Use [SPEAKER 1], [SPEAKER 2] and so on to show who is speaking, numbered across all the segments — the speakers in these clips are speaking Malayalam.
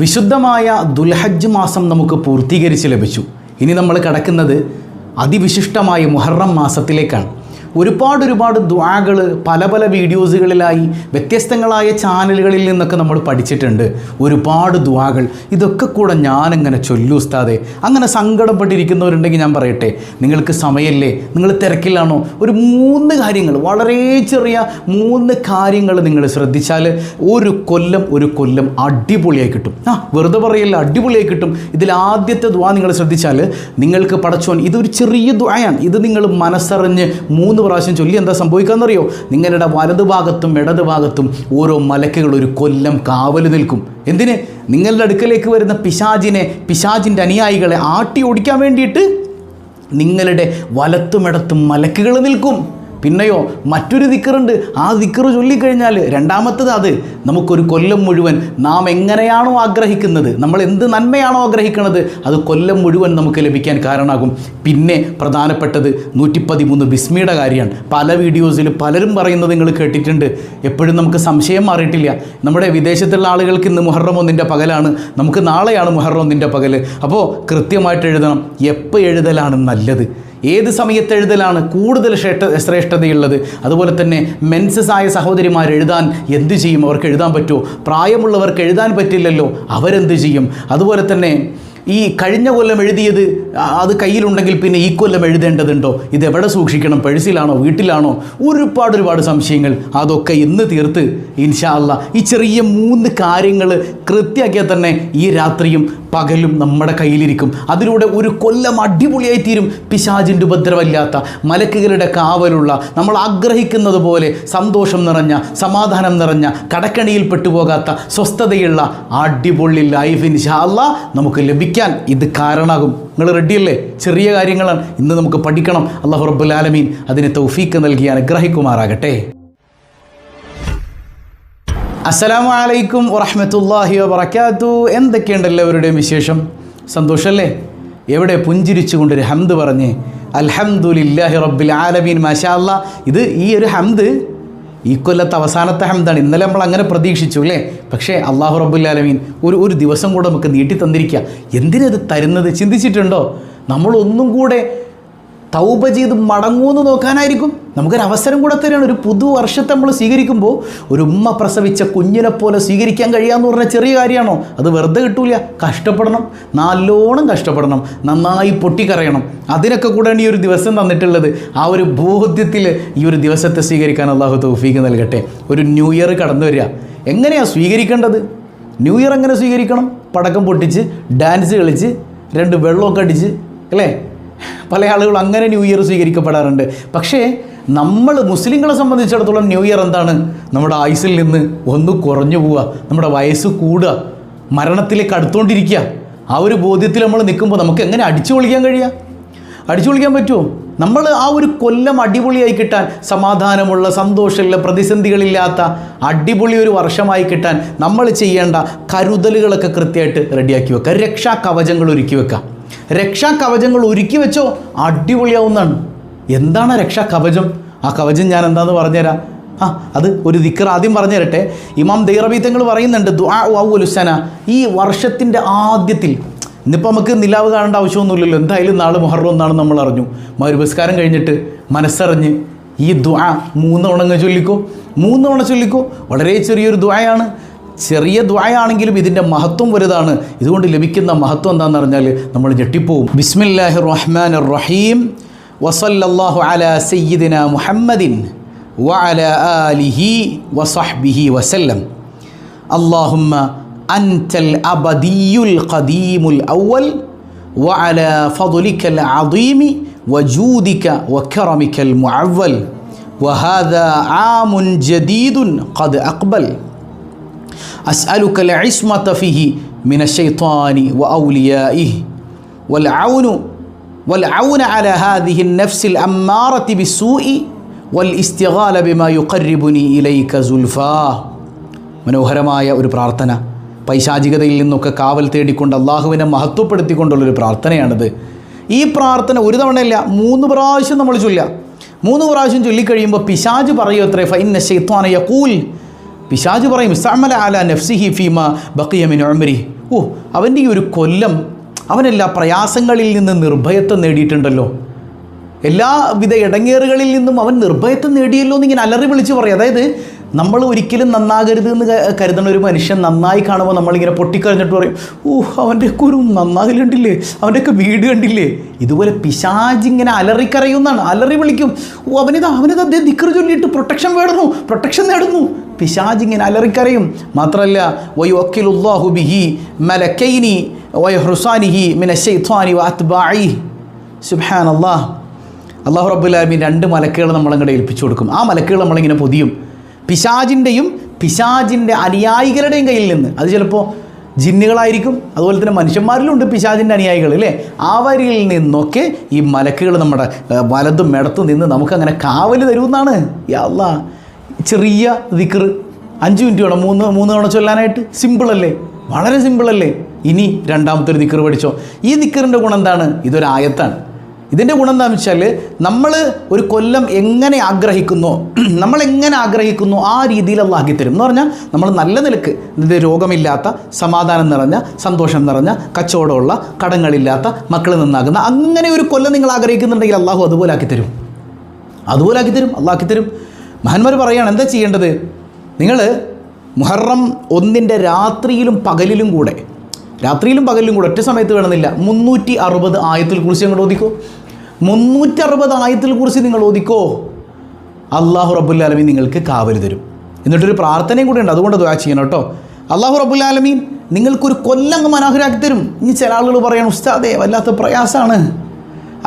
[SPEAKER 1] വിശുദ്ധമായ ദുൽഹജ്ജ് മാസം നമുക്ക് പൂർത്തീകരിച്ച് ലഭിച്ചു. ഇനി നമ്മൾ കടക്കുന്നത് അതിവിശിഷ്ടമായ മുഹറം മാസത്തിലേക്കാണ്. ഒരുപാട് ദുആകൾ പല വീഡിയോസുകളിലായി വ്യത്യസ്തങ്ങളായ ചാനലുകളിൽ നിന്നൊക്കെ നമ്മൾ പഠിച്ചിട്ടുണ്ട്. ഒരുപാട് ദുആകൾ ഇതൊക്കെ കൂടെ ഞാനെങ്ങനെ ചൊല്ലു ഉസ്താദേ. അങ്ങനെ സങ്കടപ്പെട്ടിരിക്കുന്നവരുണ്ടെങ്കിൽ ഞാൻ പറയട്ടെ, നിങ്ങൾക്ക് സമയമില്ലേ, നിങ്ങൾ തിരക്കിലാണോ? ഒരു 3 കാര്യങ്ങൾ, വളരെ ചെറിയ 3 കാര്യങ്ങൾ നിങ്ങൾ ശ്രദ്ധിച്ചാൽ ഒരു കൊല്ലം അടിപൊളിയായി കിട്ടും. വെറുതെ പറയല്ല, അടിപൊളിയായി കിട്ടും. ഇതിൽ ആദ്യത്തെ ദുആ നിങ്ങൾ ശ്രദ്ധിച്ചാൽ നിങ്ങൾക്ക് പടച്ചോൻ, ഇതൊരു ചെറിയ ദുആയാണ്, ഇത് നിങ്ങൾ മനസ്സറിഞ്ഞ് 3 പ്രാവശ്യം ചൊല്ലി എന്താ സംഭവിക്കാമെന്നറിയോ? നിങ്ങളുടെ വലതുഭാഗത്തും ഇടതുഭാഗത്തും ഓരോ മലക്കുകൾ ഒരു കൊല്ലം കാവൽ നിൽക്കും. എന്തിന്? നിങ്ങളുടെ അടുക്കലേക്ക് വരുന്ന പിശാചിൻ്റെ അനുയായികളെ ആട്ടി ഓടിക്കാൻ വേണ്ടിയിട്ട് നിങ്ങളുടെ വലത്തുമിടത്തും മലക്കുകൾ നിൽക്കും. പിന്നെയോ മറ്റൊരു ദിക്റുണ്ട്. ആ ദിക്റ് ചൊല്ലിക്കഴിഞ്ഞാൽ രണ്ടാമത്തത്, അത് നമുക്കൊരു കൊല്ലം മുഴുവൻ നാം എങ്ങനെയാണോ ആഗ്രഹിക്കുന്നത്, നമ്മൾ എന്ത് നന്മയാണോ ആഗ്രഹിക്കുന്നത്, അത് കൊല്ലം മുഴുവൻ നമുക്ക് ലഭിക്കാൻ കാരണമാകും. പിന്നെ പ്രധാനപ്പെട്ടത് 113 ബിസ്മിയുടെ കാര്യമാണ്. പല വീഡിയോസിൽ പലരും പറയുന്നത് നിങ്ങൾ കേട്ടിട്ടുണ്ട്. എപ്പോഴും നമുക്ക് സംശയം മാറിയിട്ടില്ല. നമ്മുടെ വിദേശത്തുള്ള ആളുകൾക്ക് ഇന്ന് മുഹറം 1 പകലാണ്, നമുക്ക് നാളെയാണ് മുഹറം 1 പകൽ. അപ്പോൾ കൃത്യമായിട്ട് എഴുതണം. എപ്പോൾ എഴുതലാണ് നല്ലത്, ഏത് സമയത്ത് എഴുതലാണ് കൂടുതൽ ശ്രേഷ്ഠതയുള്ളത്? അതുപോലെ തന്നെ മെൻസസ് ആയ സഹോദരിമാർ എഴുതാൻ എന്ത് ചെയ്യും? അവർക്ക് എഴുതാൻ പറ്റുമോ? പ്രായമുള്ളവർക്ക് എഴുതാൻ പറ്റില്ലല്ലോ, അവരെന്ത് ചെയ്യും? അതുപോലെ തന്നെ ഈ കഴിഞ്ഞ കൊല്ലം എഴുതിയത് അത് കയ്യിലുണ്ടെങ്കിൽ പിന്നെ ഈ കൊല്ലം എഴുതേണ്ടതുണ്ടോ? ഇതെവിടെ സൂക്ഷിക്കണം? പേഴ്സിലാണോ, വീട്ടിലാണോ? ഒരുപാട് സംശയങ്ങൾ. അതൊക്കെ ഇന്ന് തീർത്ത് ഇൻഷാ അല്ലാഹ് ഈ ചെറിയ 3 കാര്യങ്ങൾ കൃത്യമാക്കിയാൽ തന്നെ ഈ രാത്രിയും പകലും നമ്മുടെ കയ്യിലിരിക്കും. അതിലൂടെ ഒരു കൊല്ലം അടിപൊളിയായി തീരും. പിശാചിൻ്റെ ഉപദ്രവമില്ലാത്ത, മലക്കുകളുടെ കാവലുള്ള, നമ്മൾ ആഗ്രഹിക്കുന്നത് പോലെ സന്തോഷം നിറഞ്ഞ, സമാധാനം നിറഞ്ഞ, കടക്കണിയിൽ പെട്ടുപോകാത്ത, സ്വസ്ഥതയുള്ള അടിപൊളി ലൈഫ് ഇൻഷാ അല്ലാഹ് നമുക്ക് ലഭിക്കാൻ ഇത് കാരണമാകും. നിങ്ങൾ റെഡിയല്ലേ? ചെറിയ കാര്യങ്ങളാണ്, ഇന്ന് നമുക്ക് പഠിക്കണം. അല്ലാഹു റബ്ബുൽ ആലമീൻ അതിന് തൗഫീക്ക് നൽകി അനുഗ്രഹിക്കുമാറാകട്ടെ. അസ്സലാമു അലൈക്കും വറഹ്മത്തുള്ളാഹി വബറകാതുഹു. എന്തൊക്കെയുണ്ട് എല്ലാവരുടെയും വിശേഷം? സന്തോഷമല്ലേ? എവിടെ പുഞ്ചിരിച്ചുകൊണ്ടൊരു ഹംദ് പറഞ്ഞ് അൽഹംദുലില്ലാഹി റബ്ബിൽ ആലമീൻ. മാഷാ അല്ലാഹ്. ഇത് ഈ ഒരു ഹംദ് ഈ കൊല്ലത്തെ അവസാനത്തെ ഹംദാണ്. ഇന്നലെ നമ്മൾ അങ്ങനെ പ്രതീക്ഷിച്ചു അല്ലേ? പക്ഷേ അല്ലാഹു റബ്ബുൽ ആലമീൻ ഒരു ദിവസം കൂടെ നമുക്ക് നീട്ടി തന്നിരിക്കുക. എന്തിനത് തരുന്നത് ചിന്തിച്ചിട്ടുണ്ടോ? നമ്മളൊന്നും കൂടെ തൗബ ചെയ്ത് മടങ്ങൂന്ന് നോക്കാനായിരിക്കും. നമുക്കൊരവസരം കൂടെ തരികയാണ്. ഒരു പുതുവർഷത്തെ നമ്മൾ സ്വീകരിക്കുമ്പോൾ ഒരു ഉമ്മ പ്രസവിച്ച കുഞ്ഞിനെ പോലെ സ്വീകരിക്കാൻ കഴിയാമെന്ന് പറഞ്ഞാൽ ചെറിയ കാര്യമാണോ? അത് വെറുതെ കിട്ടൂല. കഷ്ടപ്പെടണം, നല്ലോണം കഷ്ടപ്പെടണം, നന്നായി പൊട്ടിക്കരയണം. അതിനൊക്കെ കൂടെയാണ് ഈ ഒരു ദിവസം തന്നിട്ടുള്ളത്. ആ ഒരു ബോധ്യത്തിൽ ഈ ഒരു ദിവസത്തെ സ്വീകരിക്കാൻ അല്ലാഹു തൗഫീഖ് നൽകട്ടെ. ഒരു ന്യൂ ഇയർ കടന്നു വരിക. എങ്ങനെയാണ് സ്വീകരിക്കേണ്ടത്? ന്യൂ ഇയർ എങ്ങനെ സ്വീകരിക്കണം? പടക്കം പൊട്ടിച്ച്, ഡാൻസ് കളിച്ച്, 2 വെള്ളമൊക്കെ അടിച്ച് അല്ലേ? പല ആളുകളും അങ്ങനെ ന്യൂ ഇയർ സ്വീകരിക്കപ്പെടാറുണ്ട്. പക്ഷേ നമ്മൾ മുസ്ലിങ്ങളെ സംബന്ധിച്ചിടത്തോളം ന്യൂ ഇയർ എന്താണ്? നമ്മുടെ ആയുസ്സിൽ നിന്ന് ഒന്ന് കുറഞ്ഞു പോവുക, നമ്മുടെ വയസ്സ് കൂടുക, മരണത്തിലേക്ക് അടുത്തുകൊണ്ടിരിക്കുക. ആ ഒരു ബോധ്യത്തിൽ നമ്മൾ നിൽക്കുമ്പോൾ നമുക്ക് എങ്ങനെ അടിച്ചു പൊളിക്കാൻ കഴിയുക? അടിച്ചു പൊളിക്കാൻ പറ്റുമോ? നമ്മൾ ആ ഒരു കൊല്ലം അടിപൊളിയായി കിട്ടാൻ, സമാധാനമുള്ള, സന്തോഷമുള്ള, പ്രതിസന്ധികളില്ലാത്ത അടിപൊളി ഒരു വർഷമായി കിട്ടാൻ നമ്മൾ ചെയ്യേണ്ട കരുതലുകളൊക്കെ കൃത്യമായിട്ട് റെഡിയാക്കി വെക്കുക. രക്ഷാ കവചങ്ങൾ ഒരുക്കി വെക്കുക. രക്ഷാ കവചങ്ങൾ ഒരുക്കി വെച്ചോ, അടിപൊളിയാവുന്നതാണ്. എന്താണ് രക്ഷാ കവചം? ആ കവചം ഞാൻ എന്താണെന്ന് പറഞ്ഞുതരാം. അത് ഒരു ദിക്ർ ആദ്യം പറഞ്ഞു തരട്ടെ. ഇമാം ദൈറബി തങ്ങൾ പറയുന്നുണ്ട്, ദുആ അവ്വലുസ്സന, ഈ വർഷത്തിൻ്റെ ആദ്യത്തിൽ. ഇന്നിപ്പോൾ നമുക്ക് നിലാവ് കാണേണ്ട ആവശ്യമൊന്നുമില്ലല്ലോ. എന്തായാലും നാളെ മുഹറം 1 നമ്മൾ അറിഞ്ഞു. മഗ്‌രിബ് കഴിഞ്ഞിട്ട് മനസ്സറിഞ്ഞ് ഈ ദുആ 3 തവണ ചൊല്ലിക്കോ. 3 തവണ ചൊല്ലിക്കോ. വളരെ ചെറിയൊരു ദുആയാണ്. ചെറിയ ദുആയാണെങ്കിലും ഇതിൻ്റെ മഹത്വം വലുതാണ്. ഇതുകൊണ്ട് ലഭിക്കുന്ന മഹത്വം എന്താണെന്ന് പറഞ്ഞാൽ നമ്മൾ ഞെട്ടിപ്പോവും. ബിസ്മില്ലാഹിർ റഹ്മാനിർ റഹീം. വസല്ലല്ലാഹു അലാ സയ്യിദിന മുഹമ്മദിൻ വഅലാ ആലിഹി വസഹ്ബിഹി വസല്ലം. അല്ലാഹുമ്മ അൻതൽ അബദിയുൽ ഖദീമുൽ അവ്വൽ വഅലാ ഫദ്ലിക്കൽ അദീമി വജൂദിക വകറമിക്കൽ മുഅവ്വൽ വഹാദാ ആമുൻ ജദീദുൻ ഖദ് അഖ്ബൽ. أسألك العصمة فيه من الشيطان وأوليائه والعون على هذه النفس الأمارة بالسوء والاستغال بما يقربني إليك زلفا. മനോഹരമായ ഒരു പ്രാർത്ഥന. പൈശാചികതയിൽ നിന്നൊക്കെ കാവൽ തേടിക്കൊണ്ട് അള്ളാഹുവിനെ മഹത്വപ്പെടുത്തിക്കൊണ്ടുള്ളൊരു പ്രാർത്ഥനയാണിത്. ഈ പ്രാർത്ഥന ഒരു തവണയല്ല, 3 പ്രാവശ്യം നമ്മൾ ചൊല്ലുക. 3 പ്രാവശ്യം ചൊല്ലിക്കഴിയുമ്പോൾ പിശാച് പറയുമത്രേ, ഫഇന്ന ശൈത്വാന യഖൂൽ, പിശാച് പറയും ഇസ്തഅമല അലാ നഫ്സിഹി ഫീമാ ബഖിയ മിൻ ഉംരി. അവൻ്റെ ഈ ഒരു കൊല്ലം അവനെല്ലാ പ്രയാസങ്ങളിൽ നിന്ന് നിർഭയത്വം നേടിയിട്ടുണ്ടല്ലോ, എല്ലാവിധ ഇടങ്ങേറുകളിൽ നിന്നും അവൻ നിർഭയത്വം നേടിയല്ലോ എന്നിങ്ങനെ അലറി വിളിച്ച് പറയും. അതായത് നമ്മൾ ഒരിക്കലും നന്നാകരുത് എന്ന് കരുതുന്ന ഒരു മനുഷ്യൻ നന്നായി കാണുമ്പോൾ നമ്മളിങ്ങനെ പൊട്ടിക്കറിഞ്ഞിട്ട് പറയും, അവൻ്റെയൊക്കെ ഒരു നന്നാകലുണ്ടില്ലേ, അവൻ്റെയൊക്കെ വീട് കണ്ടില്ലേ. ഇതുപോലെ പിശാചിങ്ങനെ അലറിക്കരയുന്നതാണ്, അലറി വിളിക്കും. അവനിതാ അദ്ദേഹം ദിക്ർ ചൊല്ലിയിട്ട് പ്രൊട്ടക്ഷൻ നേടുന്നു. പിശാചിങ്ങനെ അലറിക്കരയും. മാത്രമല്ല വയുവക്കിലുല്ലാഹു ബിഹി മലക്കൈനി വയഹ്റുസാനിഹി മിനശ്ശൈത്വാനി വഅത്ബാഇഹി. സുബ്ഹാനല്ലാഹ്. അല്ലാഹു റബ്ബുൽ ആലമീൻ 2 മലക്കുകൾ നമ്മളങ്ങോട്ട് ഏൽപ്പിച്ചു കൊടുക്കും. ആ മലക്കുകൾ നമ്മളിങ്ങനെ പൊതിയും പിശാചിൻ്റെയും പിശാചിൻ്റെ അനുയായികളുടെയും കയ്യിൽ നിന്ന്. അത് ചിലപ്പോൾ ജിന്നുകളായിരിക്കും, അതുപോലെ തന്നെ മനുഷ്യന്മാരിലുണ്ട് പിശാചിൻ്റെ അനുയായികൾ അല്ലേ. അവരിൽ നിന്നൊക്കെ ഈ മലക്കുകൾ നമ്മുടെ വലതും ഇടത്തും നിന്ന് നമുക്കങ്ങനെ കാവൽ തരുമെന്നാണ്. യാ അല്ലാഹ്. ചെറിയ ദിക്ർ 5 മിനിറ്റ് വേണം 3 തവണ ചൊല്ലാനായിട്ട്. സിമ്പിളല്ലേ, വളരെ സിമ്പിളല്ലേ. ഇനി രണ്ടാമത്തെ ഒരു ദിക്ർ പഠിച്ചോ. ഈ ദിക്റിൻ്റെ ഗുണം എന്താണ്? ഇതൊരു ആയത്താണ്. ഇതിൻ്റെ ഗുണം എന്താണെന്ന് വെച്ചാൽ നമ്മൾ ഒരു കൊല്ലം എങ്ങനെ ആഗ്രഹിക്കുന്നോ, ആ രീതിയിൽ അല്ലാഹ് ആക്കി തരും എന്ന് പറഞ്ഞാൽ നമ്മൾ നല്ല നിലക്ക് ഇത് രോഗമില്ലാത്ത, സമാധാനം നിറഞ്ഞ, സന്തോഷം നിറഞ്ഞ, കച്ചവടമുള്ള, കടങ്ങളില്ലാത്ത, മക്കൾ നന്നാകുന്ന അങ്ങനെ ഒരു കൊല്ലം നിങ്ങൾ ആഗ്രഹിക്കുന്നുണ്ടെങ്കിൽ അല്ലാഹു അതുപോലെ ആക്കി തരും. അല്ലാഹ് ആക്കി തരും. മഹാന്മാർ പറയുകയാണ് എന്താ ചെയ്യേണ്ടത്? നിങ്ങൾ മുഹറം 1 രാത്രിയിലും പകലിലും കൂടെ ഒറ്റ സമയത്ത് വേണമെന്നില്ല 360 ആയത്തുൽ കുർസി അങ്ങോട്ട് ഓതിക്കോ. 360 ആയത്തുൽ കുർസി നിങ്ങൾ ഓതിക്കോ. അല്ലാഹു റബ്ബുൽ ആലമീൻ നിങ്ങൾക്ക് കാവൽ തരും. എന്നിട്ടൊരു പ്രാർത്ഥനയും കൂടെ ഉണ്ട്, അതുകൊണ്ട് ദുആ ചെയ്യണം കേട്ടോ. അല്ലാഹു റബ്ബുൽ ആലമീൻ നിങ്ങൾക്കൊരു കൊല്ലം മനോഹരാക്കി തരും. ഇനി ചില ആളുകൾ പറയണം ഉസ്താദേ വല്ലാത്ത പ്രയാസമാണ്,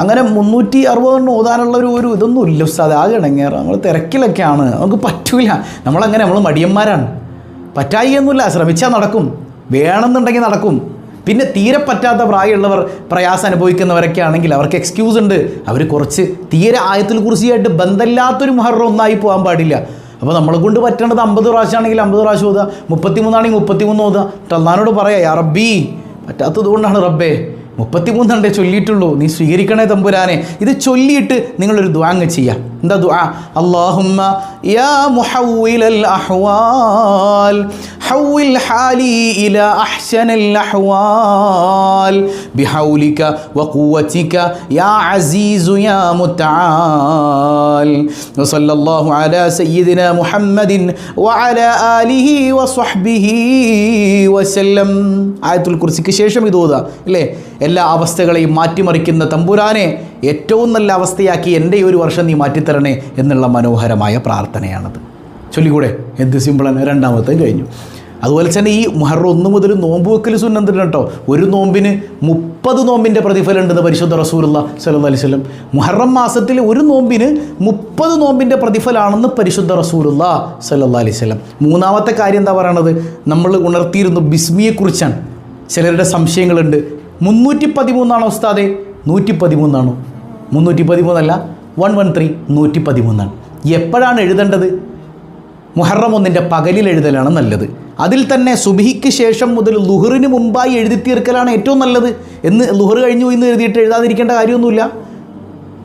[SPEAKER 1] അങ്ങനെ 360 ഓതാനുള്ള ഒരു ഇതൊന്നും ഇല്ല ഉസ്താദ്, ആകെ ഇടങ്ങേറ്, നമ്മൾ തിരക്കിലൊക്കെയാണ്, നമുക്ക് പറ്റൂല, നമ്മൾ മടിയന്മാരാണ്. പറ്റായിയൊന്നുമില്ല, ശ്രമിച്ചാൽ നടക്കും, വേണമെന്നുണ്ടെങ്കിൽ നടക്കും. പിന്നെ തീരെ പറ്റാത്ത പ്രായമുള്ളവർ, പ്രയാസം അനുഭവിക്കുന്നവരൊക്കെ ആണെങ്കിൽ അവർക്ക് എക്സ്ക്യൂസ് ഉണ്ട്. അവർ കുറച്ച് തീരെ ആയത്തുൽ കുർസിയായിട്ട് ബന്ധമില്ലാത്തൊരു മുഹറം ഒന്നായി പോകാൻ പാടില്ല. അപ്പോൾ നമ്മളെ കൊണ്ട് പറ്റേണ്ടത് 50 പ്രാവശ്യമാണെങ്കിൽ 50 പ്രാവശ്യം ഓതുക, 33 ആണെങ്കിൽ 33 ഓതുക. അല്ലാഹുവിനോട് പറയാം യാ റബ്ബി, പറ്റാത്തത് കൊണ്ടാണ് റബ്ബേ, 33 ചൊല്ലിയിട്ടുള്ളൂ, നീ സ്വീകരിക്കണേ തമ്പുരാനെ. ഇത് ചൊല്ലിയിട്ട് നിങ്ങളൊരു ദുആ അങ്ങ് ചെയ്യുക. എന്താ ദുആ? അല്ലാഹുമ്മ യാ മുഹവ്വിലൽ അഹ്വാൽ ഹവ്വിൽ ഹാലി ഇലാ അഹ്സനിൽ അഹ്വാൽ ബിഹൗലിക വഖുവതിക യാ അസീസു യാ മുതആൽ വസല്ലല്ലാഹു അലാ സയ്യിദിനാ മുഹമ്മദിൻ വഅലാ ആലിഹി വസ്വഹ്ബിഹി വസല്ലം. ആയത്തുൽ കുർസിക്ക് ശേഷം ഇത് ഓതുക അല്ലേ. എല്ലാ അവസ്ഥകളെയും മാറ്റിമറിക്കുന്ന തമ്പുരാനെ, ഏറ്റവും നല്ല അവസ്ഥയാക്കി എൻ്റെ ഈ ഒരു വർഷം നീ മാറ്റിത്തരണേ എന്നുള്ള മനോഹരമായ പ്രാർത്ഥനയാണത്. ചൊല്ലിക്കൂടെ? എന്ത് സിമ്പിളാണ്. രണ്ടാമത്തെ കഴിഞ്ഞു. അതുപോലെ തന്നെ ഈ മുഹറം 1 മുതൽ നോമ്പ് വെക്കൽ സുന്നത്തുണ്ട് കേട്ടോ. ഒരു നോമ്പിന് 30 നോമ്പിൻ്റെ പ്രതിഫലം ഉണ്ടെന്ന് പരിശുദ്ധ റസൂലുള്ളാഹി സ്വല്ലല്ലാഹി അലൈഹി വസല്ലം. മുഹറം മാസത്തിൽ ഒരു നോമ്പിന് 30 നോമ്പിൻ്റെ പ്രതിഫലമാണെന്ന് പരിശുദ്ധ റസൂലുള്ളാഹി സ്വല്ലല്ലാഹി അലൈഹി വസല്ലം. മൂന്നാമത്തെ കാര്യം എന്താ പറയണത്? നമ്മൾ ഉണർത്തിയിരുന്നു ബിസ്മിയെക്കുറിച്ചാണ്. ചിലരുടെ സംശയങ്ങളുണ്ട്. 313 ഉസ്താദേ? 113 ആണോ? 313 അല്ല, 113, 113. എപ്പോഴാണ് എഴുതേണ്ടത്? മുഹറം 1 പകലിൽ എഴുതലാണ് നല്ലത്. അതിൽ തന്നെ സുബ്ഹിക്ക് ശേഷം മുതൽ ളുഹറിന് മുമ്പായി എഴുതി തീർക്കലാണ് ഏറ്റവും നല്ലത്. എന്ന് ളുഹർ കഴിഞ്ഞു എന്ന് എഴുതിയിട്ട് എഴുതാതിരിക്കേണ്ട കാര്യമൊന്നുമില്ല.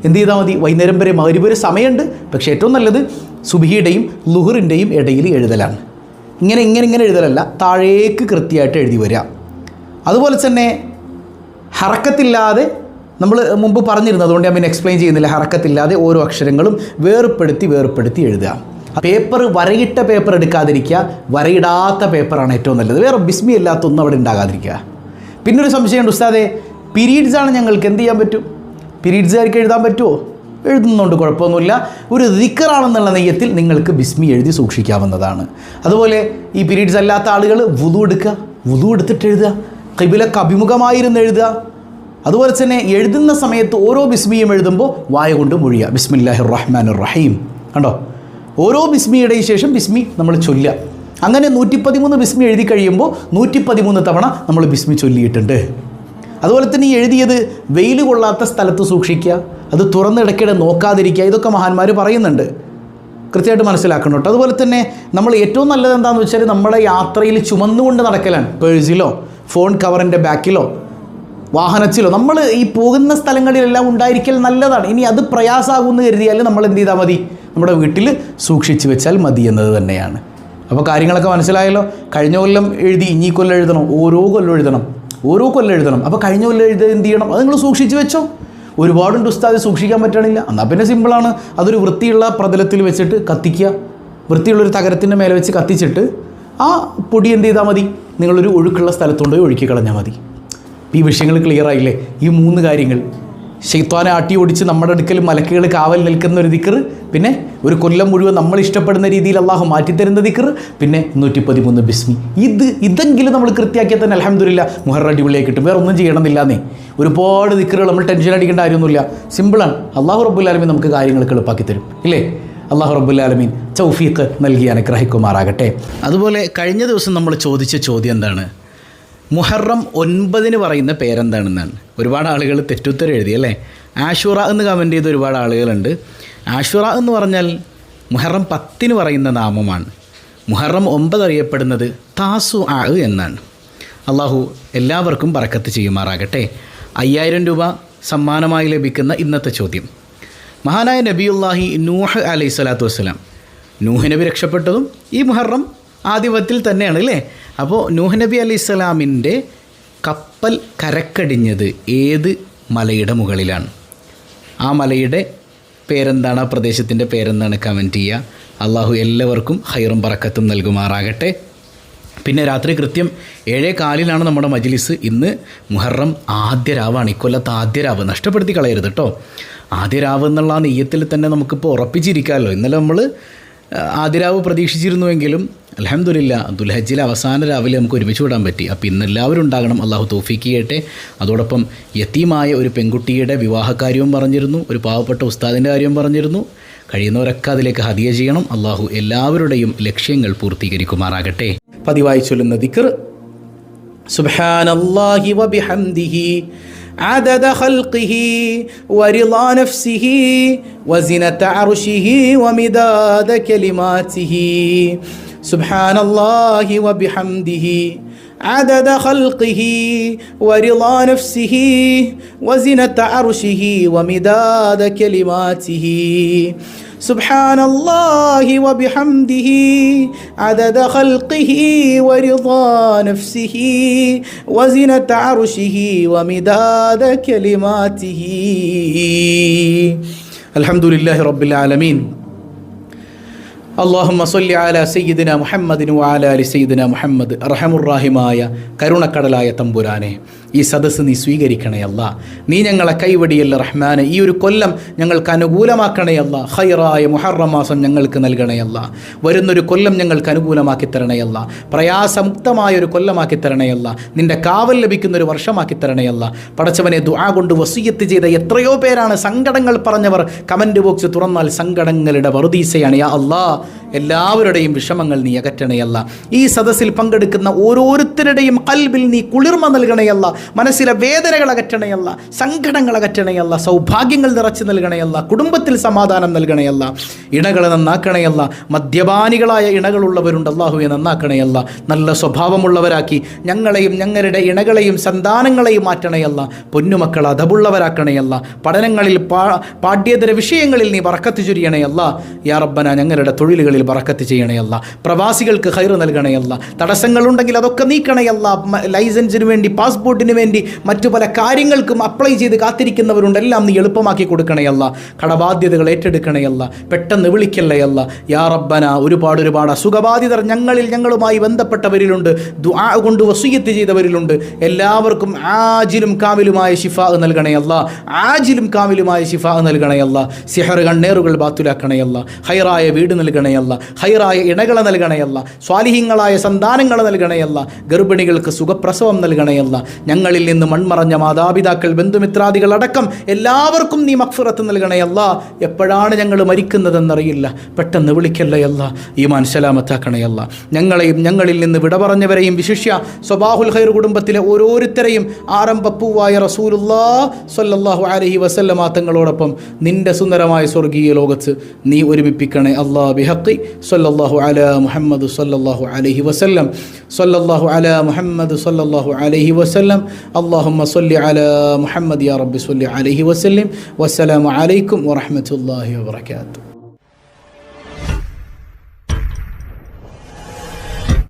[SPEAKER 1] എന്ത് ചെയ്താൽ മതി? വൈകുന്നേരം വരെ മഗ്‌രിബ് വരെ സമയമുണ്ട്. പക്ഷേ ഏറ്റവും നല്ലത് സുബ്ഹിയുടെയും ളുഹറിൻ്റെയും ഇടയിൽ എഴുതലാണ്. ഇങ്ങനെ എഴുതലല്ല, താഴേക്ക് കൃത്യമായിട്ട് എഴുതി വരിക. അതുപോലെ തന്നെ ഹറക്കത്തില്ലാതെ, നമ്മൾ മുമ്പ് പറഞ്ഞിരുന്നു, അതുകൊണ്ട് ഞാൻ പിന്നെ എക്സ്പ്ലെയിൻ ചെയ്യുന്നില്ല. ഹറക്കത്തില്ലാതെ ഓരോ അക്ഷരങ്ങളും വേർപ്പെടുത്തി എഴുതുക. Paper, വരയിട്ട paper എടുക്കാതിരിക്കുക. വരയിടാത്ത പേപ്പറാണ് ഏറ്റവും നല്ലത്. വേറെ ബിസ്മി അല്ലാത്തൊന്നും അവിടെ ഉണ്ടാകാതിരിക്കുക. പിന്നൊരു സംശയമുണ്ട് ഉസ്താദേ, പീരീഡ്സാണ് ഞങ്ങൾക്ക്, എന്ത് ചെയ്യാൻ പറ്റും? പീരീഡ്സുകാർക്ക് എഴുതാൻ പറ്റുമോ? എഴുതുന്നുണ്ട്, കുഴപ്പമൊന്നുമില്ല. ഒരു ദിക്റാണെന്നുള്ള നെയ്യത്തിൽ നിങ്ങൾക്ക് ബിസ്മി എഴുതി സൂക്ഷിക്കാവുന്നതാണ്. അതുപോലെ ഈ പീരീഡ്സ് അല്ലാത്ത ആളുകൾ വുദു എടുക്കുക, വുദു എടുത്തിട്ട് എഴുതുക, ഖിബിലക്ക് അഭിമുഖമായിരുന്ന് എഴുതുക. അതുപോലെ തന്നെ എഴുതുന്ന സമയത്ത് ഓരോ ബിസ്മിയും എഴുതുമ്പോൾ വായ കൊണ്ട് മൊഴിയുക, ബിസ്മില്ലാഹിർ റഹ്മാനിർ റഹീം. കണ്ടോ? ഓരോ ബിസ്മിയുടെയും ശേഷം ബിസ്മി നമ്മൾ ചൊല്ലുക. അങ്ങനെ 113 ബിസ്മി എഴുതി കഴിയുമ്പോൾ 113 തവണ നമ്മൾ ബിസ്മി ചൊല്ലിയിട്ടുണ്ട്. അതുപോലെ തന്നെ ഈ എഴുതിയത് വെയിൽ കൊള്ളാത്ത സ്ഥലത്ത് സൂക്ഷിക്കുക, അത് തുറന്നിടയ്ക്കിടെ നോക്കാതിരിക്കുക. ഇതൊക്കെ മഹാന്മാർ പറയുന്നുണ്ട്, കൃത്യമായിട്ട് മനസ്സിലാക്കണം കേട്ടോ. അതുപോലെ തന്നെ നമ്മൾ ഏറ്റവും നല്ലത് എന്താണെന്ന് വെച്ചാൽ നമ്മുടെ യാത്രയിൽ ചുമന്നുകൊണ്ട് നടക്കലാണ്. പേഴ്സിലോ ഫോൺ കവറിൻ്റെ ബാക്കിലോ വാഹനത്തിലോ നമ്മൾ ഈ പോകുന്ന സ്ഥലങ്ങളിലെല്ലാം ഉണ്ടായിരിക്കൽ നല്ലതാണ്. ഇനി അത് പ്രയാസമാകുമെന്ന് കരുതിയാൽ നമ്മൾ എന്ത് ചെയ്താൽ മതി? നമ്മുടെ വീട്ടിൽ സൂക്ഷിച്ച് വെച്ചാൽ മതി എന്നത് തന്നെയാണ്. അപ്പോൾ കാര്യങ്ങളൊക്കെ മനസ്സിലായല്ലോ. കഴിഞ്ഞ കൊല്ലം എഴുതി ഇനി കൊല്ലം എഴുതണം, ഓരോ കൊല്ലം എഴുതണം. അപ്പോൾ കഴിഞ്ഞ കൊല്ലം എന്ത് ചെയ്യണം? അത് നിങ്ങൾ സൂക്ഷിച്ച് വെച്ചോ. ഒരുപാടുണ്ട് ഉസ്താദ്, സൂക്ഷിക്കാൻ പറ്റണില്ല. എന്നാൽ പിന്നെ സിമ്പിളാണ്. അതൊരു വൃത്തിയുള്ള പ്രതലത്തിൽ വെച്ചിട്ട് കത്തിക്കുക. വൃത്തിയുള്ളൊരു തകരത്തിൻ്റെ മേലെ വെച്ച് കത്തിച്ചിട്ട് ആ പൊടി എന്ത് ചെയ്താൽ മതി? നിങ്ങളൊരു ഒഴുക്കുള്ള സ്ഥലത്തുകൊണ്ട് ഒഴുക്കി കളഞ്ഞാൽ മതി. ഈ വിഷയങ്ങൾ ക്ലിയർ ആയില്ലേ? ഈ 3 കാര്യങ്ങൾ, ശൈത്വാനെ ആട്ടി ഓടിച്ച് നമ്മുടെ അടുക്കൽ മലക്കുകൾ കാവൽ നിൽക്കുന്ന ഒരു ദിക്ർ, പിന്നെ ഒരു കൊല്ലം മുഴുവൻ നമ്മൾ ഇഷ്ടപ്പെടുന്ന രീതിയിൽ അള്ളാഹു മാറ്റിത്തരുന്ന ദിക്ർ, പിന്നെ 113 ബിസ്മി. ഇതെങ്കിലും നമ്മൾ കൃത്യമാക്കിയാൽ തന്നെ അൽഹംദുലില്ലാ മുഹറം അടിപൊളിയായി കിട്ടും. വേറെ ഒന്നും ചെയ്യണമെന്നില്ലാന്നേ. ഒരുപാട് ദിക്റുകൾ നമ്മൾ ടെൻഷൻ അടിക്കേണ്ട കാര്യമൊന്നുമില്ല. സിമ്പിളാണ്. അള്ളാഹു റബ്ബുൽ ആലമീൻ നമുക്ക് കാര്യങ്ങളൊക്കെ എളുപ്പാക്കി തരും ഇല്ലേ? അള്ളാഹു റബ്ബുൽ ആലമീൻ തൗഫീഖ് നൽകി അനുഗ്രഹിക്കുമാറാകട്ടെ. അതുപോലെ കഴിഞ്ഞ ദിവസം നമ്മൾ ചോദിച്ച ചോദ്യം എന്താണ്? മുഹറം 9 പറയുന്ന പേരെന്താണെന്നാണ്. ഒരുപാട് ആളുകൾ തെറ്റുത്തരം എഴുതി അല്ലേ? ആഷുറ എന്ന് കമൻറ്റ് ചെയ്ത ഒരുപാട് ആളുകളുണ്ട്. ആഷുറ എന്ന് പറഞ്ഞാൽ മുഹറം 10 പറയുന്ന നാമമാണ്. മുഹറം 9 അറിയപ്പെടുന്നത് താസു ആ എന്നാണ്. അള്ളാഹു എല്ലാവർക്കും ബറക്കത്ത് ചെയ്യുമാറാകട്ടെ. 5000 രൂപ സമ്മാനമായി ലഭിക്കുന്ന ഇന്നത്തെ ചോദ്യം, മഹാനായ നബിയുല്ലാഹി നൂഹ് അലൈഹി സ്വലാത്തു വസ്സലാം, നൂഹ് നബി രക്ഷപ്പെട്ടതും ഈ മുഹറം ആദിവത്തിൽ തന്നെയാണ് അല്ലേ? അപ്പോൾ നൂഹ് നബി അലൈഹി സ്വലാമിൻ്റെ കപ്പൽ കരക്കടിഞ്ഞത് ഏത് മലയുടെ മുകളിലാണ്? ആ മലയുടെ പേരെന്താണ്? ആ പ്രദേശത്തിൻ്റെ പേരെന്താണ്? കമൻറ്റ് ചെയ്യുക. അള്ളാഹു എല്ലാവർക്കും ഹൈറും ബറക്കത്തും നൽകുമാറാകട്ടെ. പിന്നെ രാത്രി കൃത്യം 7:15 നമ്മുടെ മജ്ലിസ്. ഇന്ന് മുഹറം ആദ്യ രാവാണ്. ഇക്കൊല്ലത്തെ ആദ്യ രാവ് നഷ്ടപ്പെടുത്തി കളയരുത് കേട്ടോ. ആദ്യ രാവ് എന്നുള്ള ആ നെയ്യത്തിൽ തന്നെ നമുക്കിപ്പോൾ ഉറപ്പിച്ചിരിക്കാമല്ലോ. ഇന്നലെ നമ്മൾ ആദ്യരാവ് പ്രതീക്ഷിച്ചിരുന്നുവെങ്കിലും അൽഹംദുലില്ലാ ദുൽഹജ്ജിലെ അവസാന രാവിലെ നമുക്ക് ഒരുമിച്ച് വിടാൻ പറ്റി. അപ്പോൾ ഇന്ന് എല്ലാവരും ഉണ്ടാകണം. അള്ളാഹു തൗഫീഖ് ചെയ്യട്ടെ. അതോടൊപ്പം യതീമായ ഒരു പെൺകുട്ടിയുടെ വിവാഹകാര്യവും പറഞ്ഞിരുന്നു, ഒരു പാവപ്പെട്ട ഉസ്താദിൻ്റെ കാര്യവും പറഞ്ഞിരുന്നു. കഴിയുന്നവരൊക്കെ അതിലേക്ക് ഹദിയ ചെയ്യണം. അള്ളാഹു എല്ലാവരുടെയും ലക്ഷ്യങ്ങൾ പൂർത്തീകരിക്കുമാറാകട്ടെ. പതിവായി ചൊല്ലുന്ന ദിക്ർ സുബ്ഹാനല്ലാഹി വബിഹംദിഹി عدد خلقه ورضا نفسه وزنة عرشه ومداد كلماته. سبحان الله وبحمده عدد خلقه ورضا نفسه وزنة عرشه ومداد كلماته. سبحان الله وبحمده عدد خلقه ورضا نفسه وزنة عرشه ومداد كلماته. الحمد لله رب العالمين. اللهم صل على سيدنا محمد وعلى آل سيدنا محمد. അർഹമുർറാഹിമായ കരുണക്കടലായ തമ്പുരാനെ, ഈ സദസ്സ് നീ സ്വീകരിക്കണേ അല്ലാ. നീ ഞങ്ങളെ കൈവടിയല്ല റഹ്മാനെ. ഈ ഒരു കൊല്ലം ഞങ്ങൾക്ക് അനുകൂലമാക്കണേ അല്ലാ. ഖൈറായ മുഹറം മാസം ഞങ്ങൾക്ക് നൽകണേ അല്ലാ. വരുന്നൊരു കൊല്ലം ഞങ്ങൾക്ക് അനുകൂലമാക്കി തരണേ അല്ലാ. പ്രയാസമുക്തമായൊരു കൊല്ലമാക്കി തരണേ അല്ലാ. നിൻ്റെ കാവൽ ലഭിക്കുന്നൊരു വർഷമാക്കി തരണേ അല്ലാ. പടച്ചവനെ, ദുആ കൊണ്ട് വസിയ്യത്ത് ചെയ്ത എത്രയോ പേരാണ് സങ്കടങ്ങൾ പറഞ്ഞവർ. കമൻറ്റ് ബോക്സ് തുറന്നാൽ സങ്കടങ്ങളുടെ വറുദീസയാണ് യാ അല്ലാ. എല്ലാവരുടെയും വിഷമങ്ങൾ നീ അകറ്റണയല്ല. ഈ സദസ്സിൽ പങ്കെടുക്കുന്ന ഓരോരുത്തരുടെയും ഖൽബിൽ നീ കുളിർമ നൽകണയല്ല. മനസ്സിലെ വേദനകൾ അകറ്റണയല്ല, സങ്കടങ്ങൾ അകറ്റണയല്ല, സൗഭാഗ്യങ്ങൾ നിറച്ചു നൽകണയല്ല, കുടുംബത്തിൽ സമാധാനം നൽകണയല്ല, ഇണകളെ നന്നാക്കണയല്ല. മദ്യപാനികളായ ഇണകളുള്ളവരുണ്ട്, അല്ലാഹുവെ നന്നാക്കണയല്ല. നല്ല സ്വഭാവമുള്ളവരാക്കി ഞങ്ങളെയും ഞങ്ങളുടെ ഇണകളെയും സന്താനങ്ങളെയും മാറ്റണയല്ല. പൊന്നുമക്കൾ അദബുള്ളവരാക്കണയല്ല. പഠനങ്ങളിൽ പാഠ്യേതര വിഷയങ്ങളിൽ നീ ബറക്കത്ത് ചൊരിയണയല്ല. യാ റബ്ബന, ഞങ്ങളുടെ തൊഴിലുകളിൽ ബറക്കത്ത് ചെയ്യണയല്ല. പ്രവാസികൾക്ക് ഖൈർ നൽകണയല്ല. തടസ്സങ്ങളുണ്ടെങ്കിൽ അതൊക്കെ നീക്കണയല്ല. ലൈസൻസിന് വേണ്ടി, പാസ്പോർട്ടിന് വേണ്ടി, മറ്റു പല കാര്യങ്ങൾക്കും അപ്ലൈ ചെയ്ത് കാത്തിരിക്കുന്നവരുണ്ട്, എല്ലാം നീ എളുപ്പമാക്കി കൊടുക്കണയല്ല. കടബാധ്യതകൾ ഏറ്റെടുക്കണയല്ല. പെട്ടെന്ന് വിളിക്കല്ലയല്ല. യാ റബ്ബന, ഒരുപാട് അസുഖബാധിതർ ഞങ്ങളുമായി ബന്ധപ്പെട്ടവരിലുണ്ട്, ദുആ കൊണ്ട് വസിയ്യത്ത് ചെയ്തവരിലുണ്ട്. എല്ലാവർക്കും ആജിലും കാമിലുമായ ശിഫാ നൽകണയല്ല. ആജിലും കാമിലുമായ ശിഫാ നൽകണയല്ല. സിഹർ കണ്ണേറുകൾ ബാത്തുലാക്കണയല്ല. ഹൈറായ വീട് നൽകണയല്ല. ഹൈറായ ഇണകളെ നൽകണയല്ല. സ്വാലിഹീങ്ങളായ സന്താനങ്ങളെ നൽകണയല്ല. ഗർഭിണികൾക്ക് സുഖപ്രസവം നൽകണയല്ല. ഞങ്ങളിൽ നിന്ന് മൺമറഞ്ഞ മാതാപിതാക്കൾ, ബന്ധുമിത്രാദികൾ അടക്കം എല്ലാവർക്കും നീ മഗ്ഫിറത്ത് നൽകണയല്ല. എപ്പോഴാണ് ഞങ്ങൾ മരിക്കുന്നതെന്നറിയില്ല, പെട്ടെന്ന് വിളിക്കല്ലയല്ല. ഈമാൻ സലാമത്താക്കണയല്ല. ഞങ്ങളെയും ഞങ്ങളിൽ നിന്ന് വിട പറഞ്ഞവരെയും, വിശിഷ്യ സ്വബാഹുൽ ഖൈർ കുടുംബത്തിലെ ഓരോരുത്തരെയും ആരംഭപ്പൂവായ റസൂലുള്ളാഹി സ്വല്ലല്ലാഹു അലൈഹി വസല്ലമ തങ്ങളോടൊപ്പം നിന്റെ സുന്ദരമായ സ്വർഗീയ ലോകത്ത് നീ ഒരുമിപ്പിക്കണേ അല്ലാ. ബിഹഖി സ്വല്ലല്ലാഹു അലാ മുഹമ്മദ് സ്വല്ലല്ലാഹു അലൈഹി വസല്ലം. സ്വല്ലല്ലാഹു അലാ മുഹമ്മദ് സ്വല്ലല്ലാഹു അലൈഹി വസല്ലം. അല്ലാഹുമ്മ സ്വല്ലി അലാ മുഹമ്മദ് യാ റബ്ബി സ്വല്ലി അലൈഹി വസല്ലം. വസ്സലാമു അലൈക്കും വറഹ്മത്തുള്ളാഹി വബറകാതുഹു.